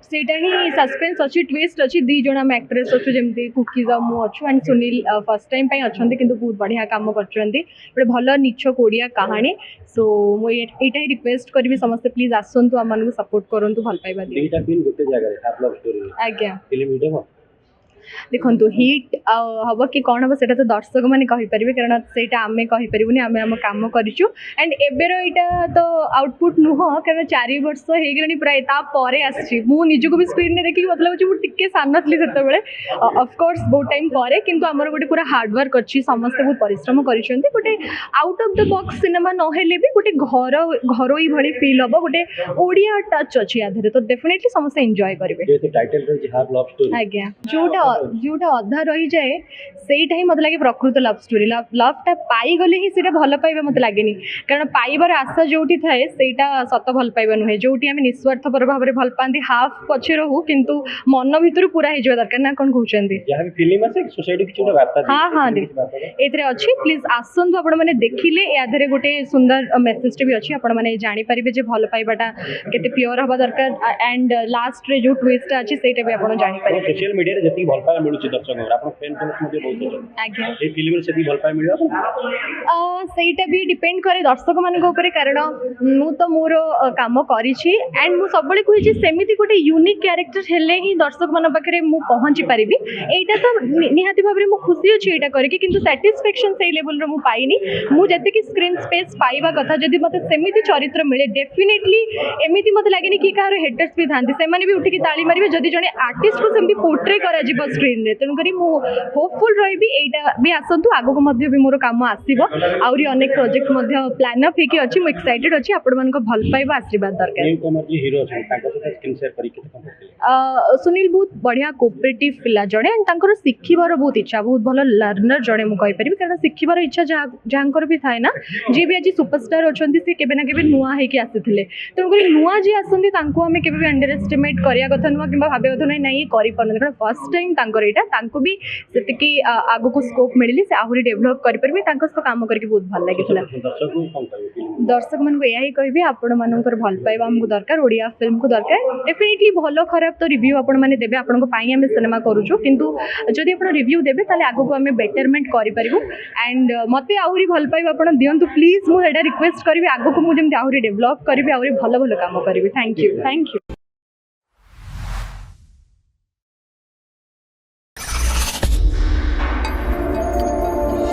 ସେଇଟା ହିଁ ସସ୍ପେନ୍ସ ଅଛି, ଟ୍ୱିଷ୍ଟ ଅଛି। ଦୁଇ ଜଣ ଆମେ ଆକ୍ଟ୍ରେସ୍ ଅଛୁ, ଯେମିତି କୁକିଜ୍ ଆଉ ମୁଁ ଅଛୁ, ଆଣ୍ଡ ସୁନୀଲ ଫର୍ଷ୍ଟ ଟାଇମ୍ ପାଇଁ ଅଛନ୍ତି କିନ୍ତୁ ବହୁତ ବଢ଼ିଆ କାମ କରୁଛନ୍ତି। ଗୋଟେ ଭଲ ନିଛ ଓଡ଼ିଆ କାହାଣୀ। ସୋ ମୁଁ ଏଇଟା ହିଁ ରିକ୍ୱେଷ୍ଟ କରିବି ସମସ୍ତେ ପ୍ଲିଜ୍ ଆସନ୍ତୁ, ଆମମାନଙ୍କୁ ସପୋର୍ଟ କରନ୍ତୁ, ଭଲ ପାଇବା ଦିଅନ୍ତୁ। ଆଜ୍ଞା ଦେଖନ୍ତୁ ହିଟ୍ ହବ କି କ'ଣ ହବ ସେଇଟା ତ ଦର୍ଶକମାନେ କହିପାରିବେ, କାରଣ ସେଇଟା ଆମେ କହିପାରିବୁନି, ଆମେ ଆମ କାମ କରିଛୁ। ଆଣ୍ଡ ଏବେର ଏଇଟା ତ ଆଉଟପୁଟ୍ ନୁହଁ, କାରଣ 4 ବର୍ଷ ହେଇଗଲାଣି ପ୍ରାୟ, ତାପରେ ଆସିଛି। ମୁଁ ନିଜକୁ ବି ସ୍କ୍ରିନ୍ରେ ଦେଖିକି ମତେ ଲାଗୁଛି ମୁଁ ଟିକେ ସାନ ଥିଲି ସେତେବେଳେ, ଅଫକୋର୍ସ ବହୁତ ଟାଇମ୍ ପରେ, କିନ୍ତୁ ଆମର ଗୋଟେ ପୁରା ହାର୍ଡୱାର୍କ ଅଛି, ସମସ୍ତେ ବହୁତ ପରିଶ୍ରମ କରିଛନ୍ତି। ଗୋଟେ out of the box cinema ନହେଲେ ବି ଗୋଟେ ଘରୋଇ ଭଳି ଫିଲ୍ ହବ, ଗୋଟେ ଓଡ଼ିଆ ଟଚ୍ ଅଛି ୟା ଦେହରେ, ତ ଡେଫିନେଟଲି ସମସ୍ତେ ଏନ୍ଜୟ କରିବେ। ଆଜ୍ଞା ଯୋଉଟା ଅଧା ରହିଯାଏ ସେଇଟା ହିଁ ମୋତେ ଲାଗେ ପ୍ରକୃତ ଲଭ୍ ଷ୍ଟୋରି। ଲଭ୍ଟା ପାଇଗଲେ ହିଁ ସେଇଟା ଭଲ ପାଇବା ମୋତେ ଲାଗେନି, କାରଣ ପାଇବାର ଆଶା ଯୋଉଠି ଥାଏ ସେଇଟା ସତ ଭଲ ପାଇବା ନୁହେଁ। ଯୋଉଠି ଆମେ ନିଃସ୍ୱାର୍ଥପର ଭାବରେ ଭଲ ପାଆନ୍ତି, ହାଫ୍ ପଛେ ରହୁ କିନ୍ତୁ ମନ ଭିତରୁ ପୁରା ହେଇଯିବା ଦରକାର, ନା କ'ଣ କହୁଛନ୍ତି? ହଁ ଏଥିରେ ଅଛି, ପ୍ଲିଜ୍ ଆସନ୍ତୁ ଆପଣମାନେ ଦେଖିଲେ। ୟା ଦେହରେ ଗୋଟେ ସୁନ୍ଦର ମେସେଜଟେ ବି ଅଛି, ଆପଣମାନେ ଜାଣିପାରିବେ ଯେ ଭଲ ପାଇବାଟା କେତେ ପିଓର ହେବା ଦରକାର। ଆଣ୍ଡ ଲାଷ୍ଟରେ ଯୋଉ ଟ୍ୱିଷ୍ଟଟା ଅଛି ସେଇଟା ବି ଆପଣ ଜାଣିପାରିବେ। सोशल मीडिया रे जति भल पाए मिलुची दर्शक आपण फैन फॉलोअर्स मध्ये बहुत अछन आज्ञा ए फिल्म रे सेति भल पाए मिलियो ସେଇଟା ବି ଡିପେଣ୍ଡ କରେ ଦର୍ଶକମାନଙ୍କ ଉପରେ, କାରଣ ମୁଁ ତ ମୋର କାମ କରିଛି। ଆଣ୍ଡ ମୁଁ ସବୁବେଳେ କୁହେଛି ସେମିତି ଗୋଟେ ୟୁନିକ୍ କ୍ୟାରେକ୍ଟର ହେଲେ ହିଁ ଦର୍ଶକମାନଙ୍କ ପାଖରେ ମୁଁ ପହଞ୍ଚି ପାରିବି। ଏଇଟା ତ ନିହାତି ଭାବରେ ମୁଁ ଖୁସି ଅଛି ଏଇଟା କରିକି, କିନ୍ତୁ ସାଟିସ୍ଫ୍ୟାକ୍ସନ୍ ସେଇ ଲେଭେଲର ମୁଁ ପାଇନି। ମୁଁ ଯେତିକି ସ୍କ୍ରିନ୍ ସ୍ପେସ୍ ପାଇବା କଥା, ଯଦି ମୋତେ ସେମିତି ଚରିତ୍ର ମିଳେ, ଡେଫିନେଟଲି ଏମିତି ମୋତେ ଲାଗେନି କି କାହାର ହେଟର୍ସ ବି ଥାନ୍ତି, ସେମାନେ ବି ଉଠିକି ତାଳି ମାରିବେ ଯଦି ଜଣେ ଆର୍ଟିଷ୍ଟକୁ ସେମିତି पोर्ट्रे କରାଯିବ ସ୍କ୍ରିନ୍ରେ। ତେଣୁକରି ମୁଁ ହୋପଫୁଲ୍ ରହିବି। ଏଇଟା ବି ଆସନ୍ତୁ, ଆଗକୁ ମଧ୍ୟ ବି ମୋର କାମ ଆସିବ, ଆହୁରି ଅନେକ ପ୍ରୋଜେକ୍ଟ ମଧ୍ୟ ପ୍ଲାନ୍ ଅପ୍ ହେଇକି ଅଛି। ମୁଁ ଏକ୍ସାଇଟେଡ୍ ଅଛି, ଆପଣମାନଙ୍କ ଭଲ ପାଇବା ଆଶୀର୍ବାଦ ଦରକାର। ସୁନୀଲ ବହୁତ ବଢ଼ିଆ କୋପରେଟିଭ୍ ପିଲା ଜଣେ, ଆଣ୍ଡ ତାଙ୍କର ଶିଖିବାର ବହୁତ ଇଚ୍ଛା, ବହୁତ ଭଲ ଲର୍ଣ୍ଣର ଜଣେ ମୁଁ କହିପାରିବି, କାରଣ ଶିଖିବାର ଇଚ୍ଛା ଯାହାଙ୍କର ବି ଥାଏ ନା, ଯିଏ ବି ଆଜି ସୁପରଷ୍ଟାର ଅଛନ୍ତି ସେ କେବେ ନା କେବେ ନୂଆ ହେଇକି ଆସିଥିଲେ। ତେଣୁକରି ନୂଆ ଯିଏ ଆସନ୍ତି ତାଙ୍କୁ ଆମେ କେବେ ବି ଅଣ୍ଡର ଏଷ୍ଟିମେଟ୍ କରିବା କଥା ନୁହଁ, କିମ୍ବା ଭାବିବା କଥା ନାହିଁ ନାଇଁ କରିପାରୁନାହାନ୍ତି, କାରଣ ଫର୍ଷ୍ଟ ଟାଇମ୍ ତାଙ୍କର ଏଇଟା। ତାଙ୍କୁ ବି ସେତିକି ଆଗକୁ ସ୍କୋପ୍ ମିଳିଲେ ସେ ଆହୁରି ଡେଭଲପ୍ କରିପାରିବେ। ତାଙ୍କ ସହ କାମ କରିକି ବହୁତ ଭଲ ଲାଗିଥିଲା। ଦର୍ଶକମାନଙ୍କୁ ଏହା ହିଁ କହିବି, ଆପଣମାନଙ୍କର ଭଲ ପାଇବା ଆମକୁ ଦରକାର, ଓଡ଼ିଆ ଫିଲ୍ମକୁ ଦରକାର। ଡେଫିନେଟଲି ଭଲ ଖରାପ ତ ରିଭ୍ୟୁ ଆପଣମାନେ ଦେବେ, ଆପଣଙ୍କ ପାଇଁ ଆମେ ସିନେମା କରୁଛୁ, କିନ୍ତୁ ଯଦି ଆପଣ ରିଭ୍ୟୁ ଦେବେ ତାହେଲେ ଆଗକୁ ଆମେ ବେଟରମେଣ୍ଟ କରିପାରିବୁ। ଆଣ୍ଡ ମୋତେ ଆହୁରି ଭଲ ପାଇବା ଆପଣ ଦିଅନ୍ତୁ ପ୍ଲିଜ୍, ମୁଁ ଏଇଟା ରିକ୍ୱେଷ୍ଟ କରିବି। ଆଗକୁ ମୁଁ ଯେମିତି ଆହୁରି ଡେଭଲପ୍ କରିବି, ଆହୁରି ଭଲ ଭଲ କାମ କରିବି। Thank you.